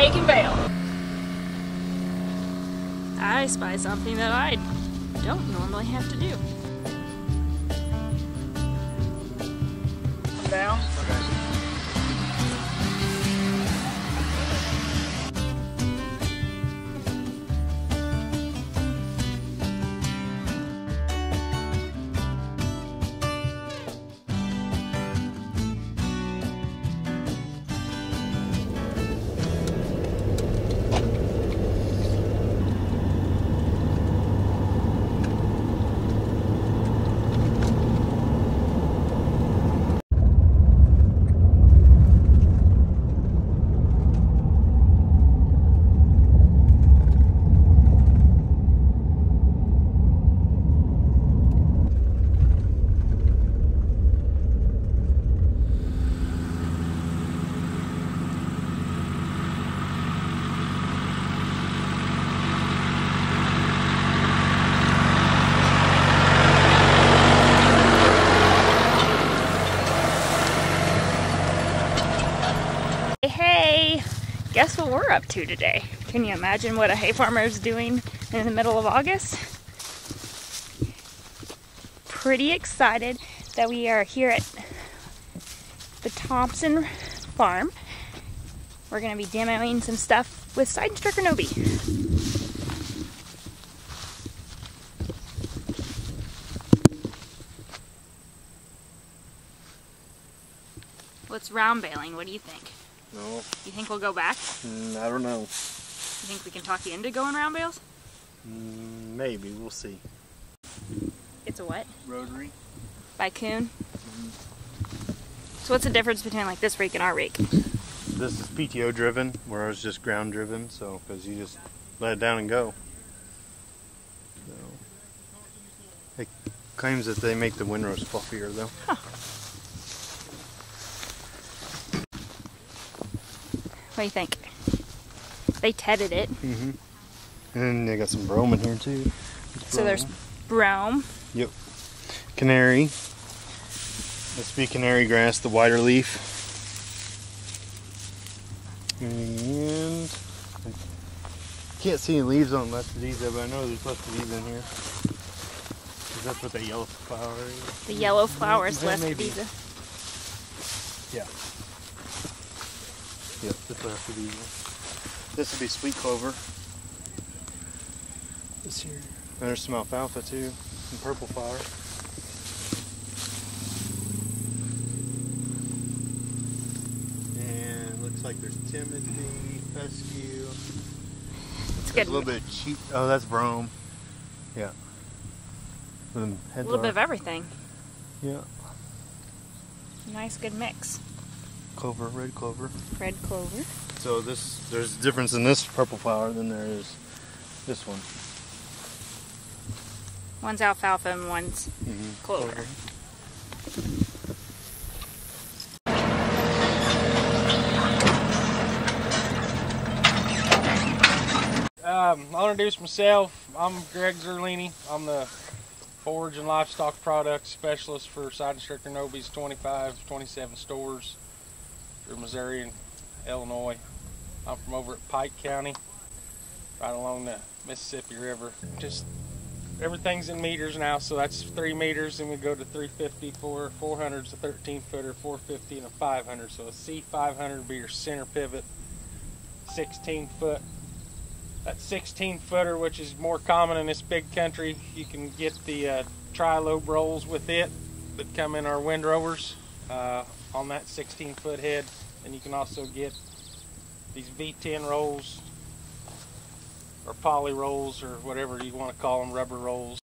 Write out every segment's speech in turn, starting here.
Rake and Bale. I spy something that I don't normally have to do. Down. Okay. Hey, guess what we're up to today? Can you imagine what a hay farmer is doing in the middle of August? Pretty excited that we are here at the Thompson farm. We're going to be demoing some stuff with side instructor Nobi. What's round baling? What do you think? No. You think we'll go back? I don't know. You think we can talk you into going round bales? Maybe. We'll see. It's a what? Rotary. By Kuhn? So what's the difference between like this rake and our rake? This is PTO driven, where ours is just ground driven, so because you just let it down and go. So, it claims that they make the windrows fluffier though. Huh. What do you think? They tedded it. And then they got some brome in here too. So there's brome. Yep. Canary. This be canary grass, the wider leaf. And I can't see any leaves on left of these though, but I know there's left of these in here. 'Cause that's what that yellow flower is. The yellow flowers That left may of be. these. Yeah. Yep, that's left of these. This would be sweet clover. This here. And there's some alfalfa too, some purple flower. And looks like there's timothy, fescue. It's There's good. a little bit of cheap. Oh, that's brome. Yeah. A little bit of everything. Yeah. Nice, good mix. Clover, red clover. Red clover. So there's a difference in this purple flower than there is this one. One's alfalfa and one's clover. I'll introduce myself. I'm Greg Zerlini. I'm the forage and livestock products specialist for Side Instructor Nobi's 27 stores through Missouri and Illinois. I'm from over at Pike County, right along the Mississippi River. Just everything's in meters now, so that's 3 meters, and we go to 350 for 400s, a 13-footer, 450, and a 500. So a C500 would be your center pivot, 16-foot. That 16-footer, which is more common in this big country, you can get the tri-lobe rolls with it that come in our windrowers on that 16-foot head, and you can also get these V10 rolls or poly rolls or whatever you want to call them, rubber rolls.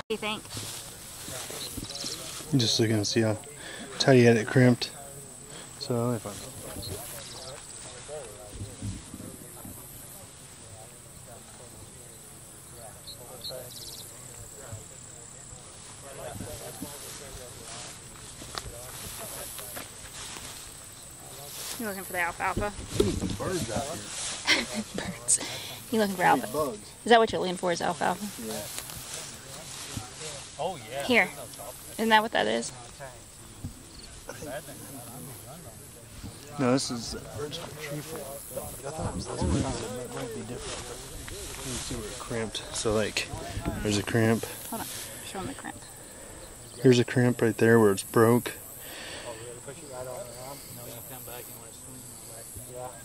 What do you think? I'm just looking to see how tight he had it crimped. So if I You looking for the alfalfa? We need some birds out here. Birds. You looking for alfalfa? Bugs. Is that what you're looking for? Is alfalfa? Yeah. Oh yeah. Here. Isn't that what that is? No, this is original tree fall. I thought it was this one. It might be different. Let me see where it cramped. So like, there's a cramp. Hold on. Show them the cramp. Here's a cramp right there where it's broke.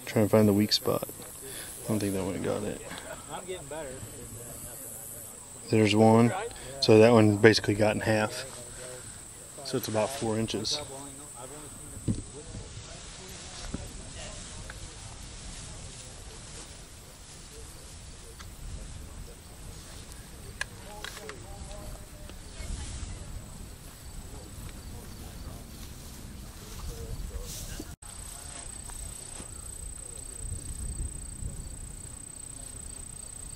Trying to find the weak spot. I don't think that one got it. There's one. So that one basically got in half. So it's about 4 inches.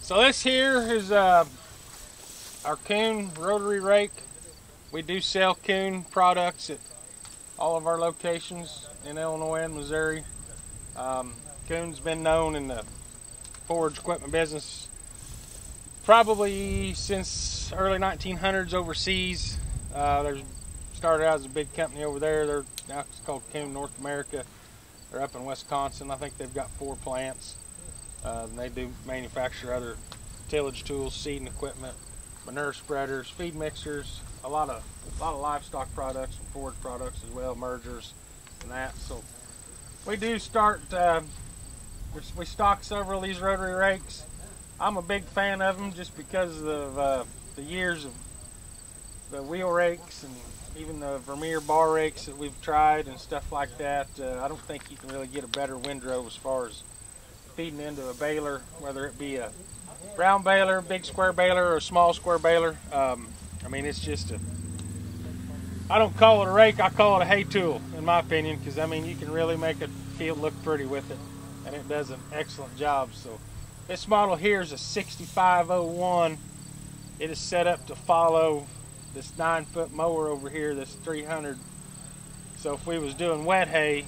So this here is our Kuhn Rotary Rake. We do sell Kuhn products at all of our locations in Illinois and Missouri. Kuhn's been known in the forage equipment business probably since early 1900s overseas. There's started out as a big company over there. They're now it's called Kuhn North America. They're up in Wisconsin. I think they've got 4 plants. They do manufacture other tillage tools, seeding equipment, manure spreaders, feed mixers, a lot of livestock products and forage products as well, mergers and that. So we do start. We stock several of these rotary rakes. I'm a big fan of them just because of the years of the wheel rakes and even the Vermeer bar rakes that we've tried and stuff like that. I don't think you can really get a better windrow as far as feeding into a baler, whether it be a round baler, big square baler, or a small square baler. I mean, it's just I don't call it a rake, I call it a hay tool, in my opinion, because I mean, you can really make a field look pretty with it, and it does an excellent job. So this model here is a 6501. It is set up to follow this 9-foot mower over here, this 300. So if we was doing wet hay,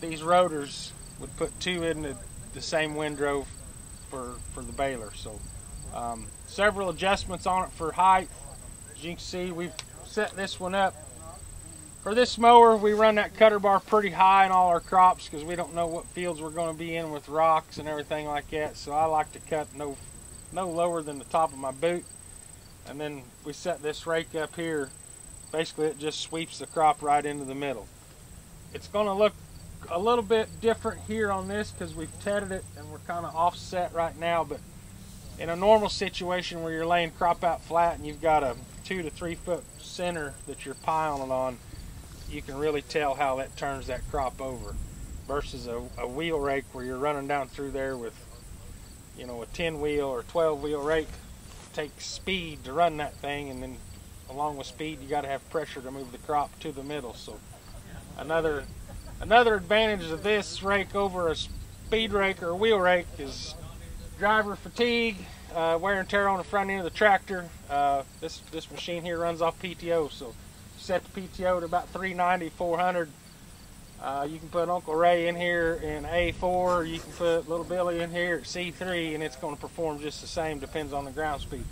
these rotors would put 2 in the same windrow for the baler. So several adjustments on it for height. As you can see, we've set this one up. For this mower, we run that cutter bar pretty high in all our crops because we don't know what fields we're going to be in with rocks and everything like that. So I like to cut no lower than the top of my boot. And then we set this rake up here. Basically, it just sweeps the crop right into the middle. It's going to look a little bit different here on this because we've tedded it and we're kind of offset right now, but in a normal situation where you're laying crop out flat and you've got a 2 to 3 foot center that you're piling it on, you can really tell how that turns that crop over versus a wheel rake where you're running down through there with, you know, a 10 wheel or 12 wheel rake. It takes speed to run that thing, and then along with speed you got to have pressure to move the crop to the middle. So another advantage of this rake over a speed rake or a wheel rake is driver fatigue, wear and tear on the front end of the tractor. This machine here runs off PTO, so set the PTO to about 390, 400. You can put Uncle Ray in here in A4, or you can put Little Billy in here at C3, and it's going to perform just the same, depends on the ground speed.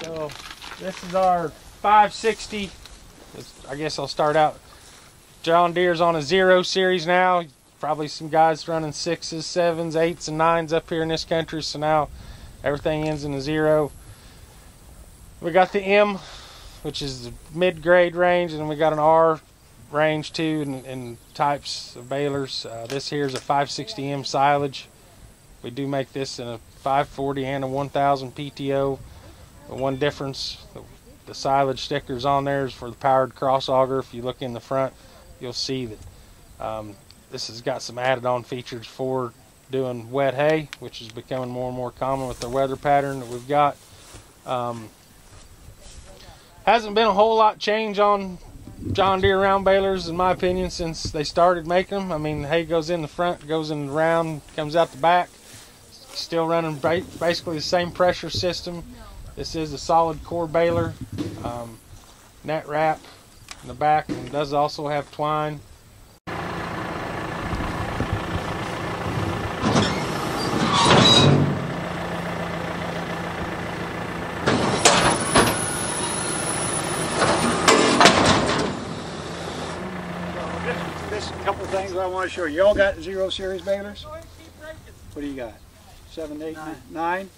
So this is our 560. I guess I'll start out. John Deere's on a 0 series now. Probably some guys running 6s, 7s, 8s, and 9s up here in this country. So now everything ends in a 0. We got the M, which is the mid-grade range, and then we got an R range too, in types of balers. This here is a 560M silage. We do make this in a 540 and a 1000 PTO. The one difference, the silage stickers on there is for the powered cross auger. If you look in the front, you'll see that this has got some added on features for doing wet hay, which is becoming more and more common with the weather pattern that we've got. Hasn't been a whole lot change on John Deere round balers, in my opinion, since they started making them. I mean, hay goes in the front, goes in the round, comes out the back. Still running basically the same pressure system. This is a solid core baler, net wrap in the back, and does also have twine. Just a couple things I want to show you. Y'all got 0 series balers? What do you got? 7, 8, 9?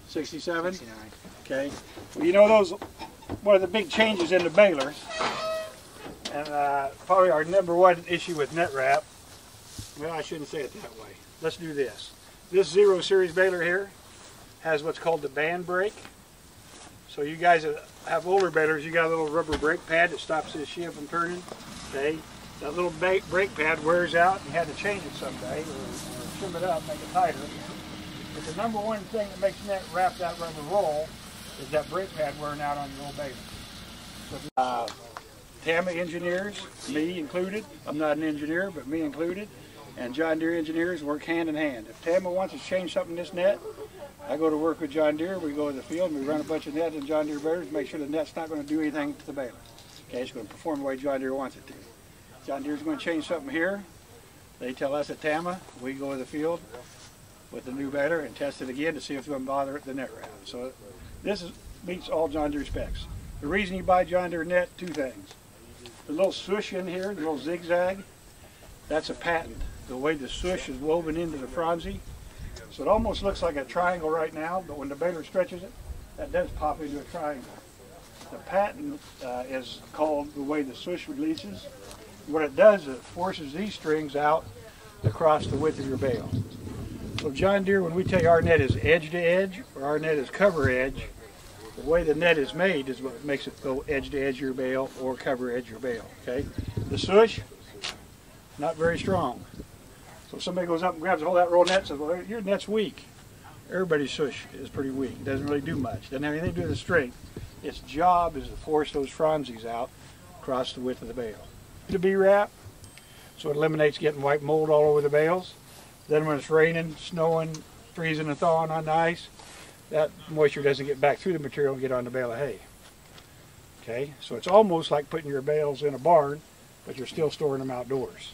67? 69. Okay. Well, you know those, one of the big changes in the baler, and probably our #1 issue with net wrap, well, I shouldn't say it that way. Let's do this. This 0 series baler here has what's called the band brake. So you guys that have older balers, you got a little rubber brake pad that stops this shift from turning. Okay. That little brake pad wears out, and you had to change it someday, or trim it up, make it tighter. But the #1 thing that makes net wrap that rubber roll is that brake pad wearing out on your old baler. So, TAMA engineers, me included, I'm not an engineer, but me included, and John Deere engineers work hand in hand. If TAMA wants to change something in this net, I go to work with John Deere, we go to the field, and we run a bunch of nets in John Deere balers to make sure the net's not going to do anything to the baler. Okay, it's going to perform the way John Deere wants it to. John Deere's going to change something here. They tell us at TAMA, we go to the field with the new baler and test it again to see if it's going to bother the net wrap. So meets all John Deere specs. The reason you buy John Deere net, 2 things. The little swoosh in here, the little zigzag, that's a patent. The way the swoosh is woven into the frondsy. So it almost looks like a triangle right now, but when the baler stretches it, that does pop into a triangle. The patent is called the way the swoosh releases. What it does is it forces these strings out across the width of your bale. So John Deere, when we tell you our net is edge to edge, or our net is cover edge, the way the net is made is what makes it go edge to edge your bale or cover edge your bale. Okay, the swoosh, not very strong. So if somebody goes up and grabs all that roll net and says, well, your net's weak. Everybody's swoosh is pretty weak. It doesn't really do much. Doesn't have anything to do with the strength. Its job is to force those fronsies out across the width of the bale. The B-wrap, so it eliminates getting white mold all over the bales. Then when it's raining, snowing, freezing and thawing on the ice, that moisture doesn't get back through the material and get on the bale of hay. Okay, so it's almost like putting your bales in a barn, but you're still storing them outdoors.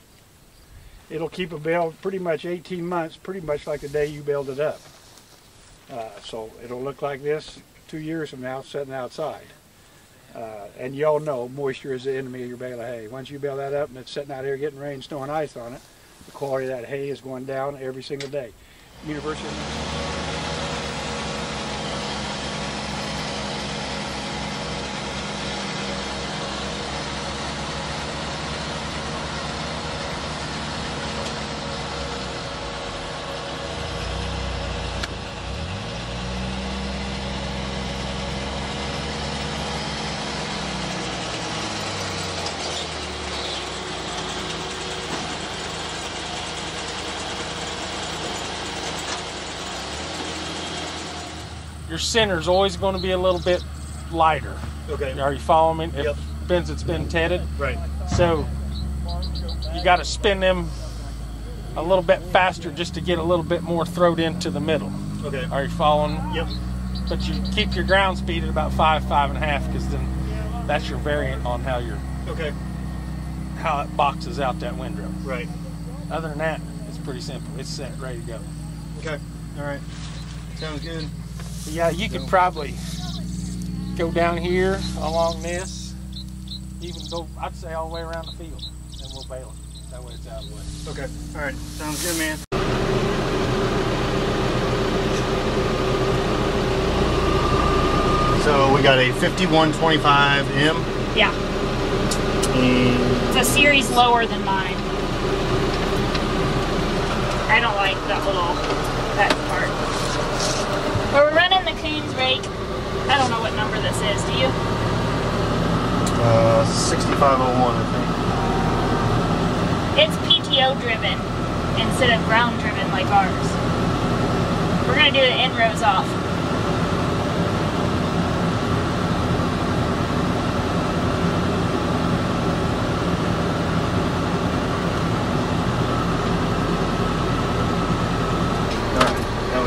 It'll keep a bale pretty much 18 months, pretty much like the day you baled it up. So it'll look like this 2 years from now, sitting outside. And y'all know moisture is the enemy of your bale of hay. Once you bale that up and it's sitting out here getting rain, snow, and ice on it, the quality of that hay is going down every single day. University Your center's always going to be a little bit lighter. Okay. Are you following me? Yep. If it's been tedded. Right. So you got to spin them a little bit faster just to get a little bit more throat into the middle. Okay. Are you following? Yep. But you keep your ground speed at about 5, 5.5, because then that's your variant on how it boxes out that windrow. Right. Other than that, it's pretty simple. It's set, ready to go. Okay. All right. Sounds good. Yeah, you could probably go down here along this, even go, I'd say, all the way around the field, and we'll bale it. That way it's out of the way. Okay. All right. Sounds good, man. So we got a 5125M. Yeah. And It's a series lower than mine. I don't like that part. But we're running the Kuhns Rake. I don't know what number this is, do you? 6501, I think. It's PTO driven instead of ground driven like ours. We're gonna do the end rows off.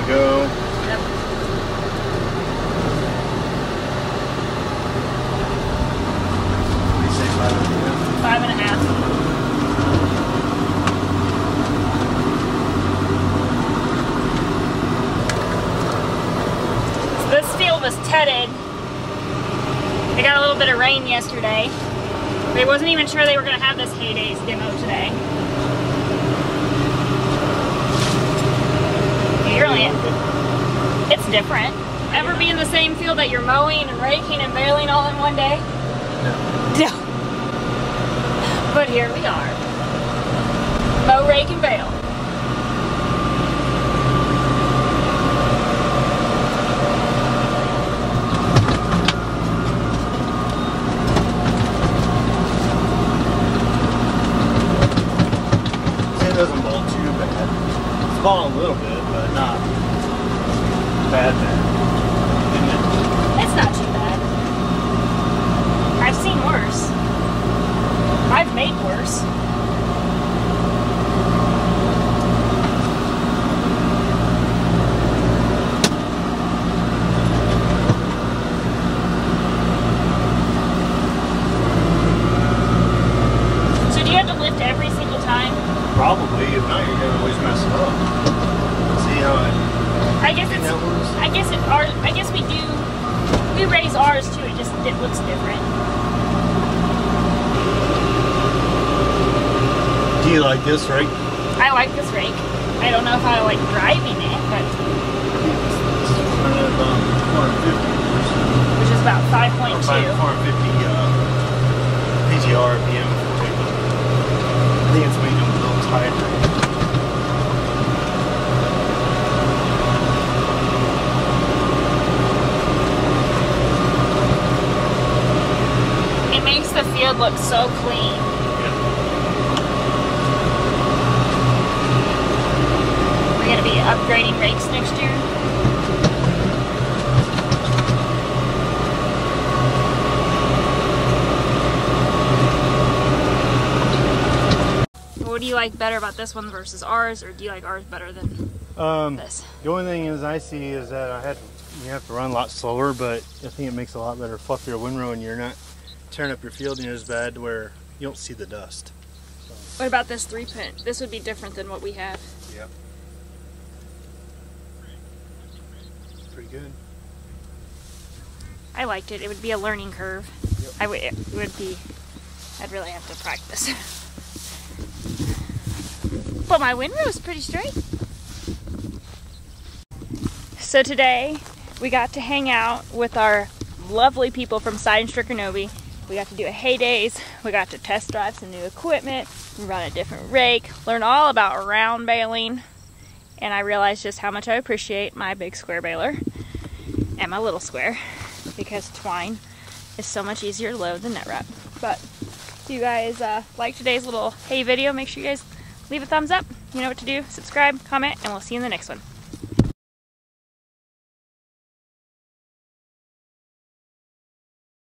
Go. Yep. 5.5. So this field was tedded. They got a little bit of rain yesterday. They wasn't even sure they were going to have this Hay Days demo today. It's different. Ever be in the same field that you're mowing and raking and baling all in one day? No. But here we are. Mow, rake, and bale. It doesn't ball too bad. It's balling a little bit, but not bad. It's not too bad. I've seen worse. I've made worse. So do you have to lift every single time? Probably. If not, you're gonna always mess it up. See how it? I guess we raise ours too, it looks different. Do you like this rake? I like this rake. I don't know if I like driving it, but which is about 5.2. 450 PTR RPM. I think it's making a little tighter. The field looks so clean. We're going to be upgrading rakes next year. What do you like better about this one versus ours, or do you like ours better than this? The only thing is I see is that you have to run a lot slower, but I think it makes a lot better, fluffier windrow, and you're not tearing up your field near as bad where you don't see the dust. So. What about this 3-pin? This would be different than what we have. Yeah. Pretty good. I liked it. It would be a learning curve. Yep. I'd really have to practice. But my windrow is pretty straight. So today we got to hang out with our lovely people from Side & Stricker Novi. We got to do a Hay Days, we got to test drive some new equipment, run a different rake, learn all about round baling, and I realized just how much I appreciate my big square baler and my little square, because twine is so much easier to load than net wrap. But if you guys like today's little hay video, make sure you guys leave a thumbs up. You know what to do, subscribe, comment, and we'll see you in the next one.